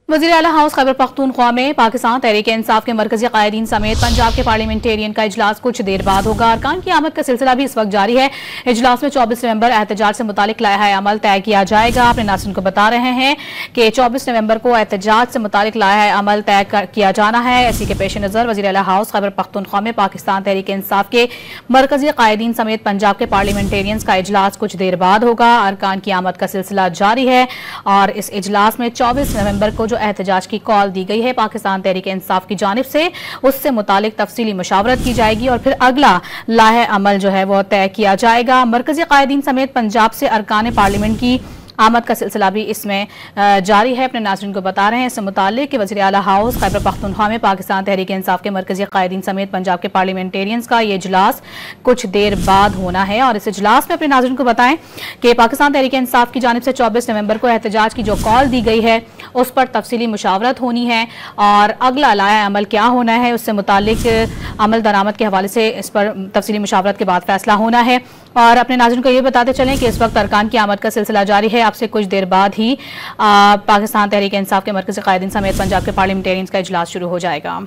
वज़ीर आला हाउस खैबर पख्तूनख्वा में पाकिस्तान तहरीक इंसाफ के मरकजी कायदीन समेत पंजाब के पार्लियामेंटेरियन का इजलास कुछ देर बाद होगा। अरकान की आमद का सिलसिला भी इस वक्त जारी है। इजलास में 24 नवंबर एहतजाज से मुतालिक लाया अमल तय किया जाएगा। अपने नाज़रीन को बता रहे हैं कि 24 नवंबर को एहतजाज से मुतालिक लाया अमल तय किया जाना है। इसी के पेश नज़र वज़ीर आला हाउस खैबर पख्तूनख्वा में पाकिस्तान तहरीक इंसाफ के मरकजी कायदीन समेत पंजाब के पार्लियामेंटेरियंस का इजलास कुछ देर बाद होगा। अरकान की आमद का सिलसिला जारी है और इस इजलास में 24 नवंबर को जो एहतजाज की कॉल दी गई है पाकिस्तान तहरीक इंसाफ की जानिब से, उससे मुतालिक तफसीली मुशावरत की जाएगी और फिर अगला लाहे अमल जो है वो तय किया जाएगा। मरकजी कायदीन समेत पंजाब से अरकान पार्लियामेंट की आमद का सिलसिला भी इसमें जारी है। अपने नाज़रीन को बता रहे हैं इससे मुतालिक कि वज़ीर आला हाउस खैबर पख्तूनख्वा में पाकिस्तान तहरीक इंसाफ के मरकजी कायदीन समेत पंजाब के पार्लियामेंटेरियंस का ये इजलास कुछ देर बाद होना है और इस इजलास में अपने नाज़रीन को बताएं कि पाकिस्तान तहरीक इंसाफ की जानिब से 24 नवंबर को एहतजाज की जो कॉल दी गई है उस पर तफसीली मुशावरत होनी है और अगला लाया अमल क्या होना है उससे मुतालिक अमल दरामद के हवाले से इस पर तफसीली मुशावरत के बाद फैसला होना है। और अपने नाज़रीन को ये बताते चलें कि इस वक्त अरकान की आमद का सिलसिला जारी है। आपसे कुछ देर बाद ही पाकिस्तान तहरीक इंसाफ के मरकज़ी कायदीन समेत पंजाब के पार्लियामेंटेरियंस का इजलास शुरू हो जाएगा।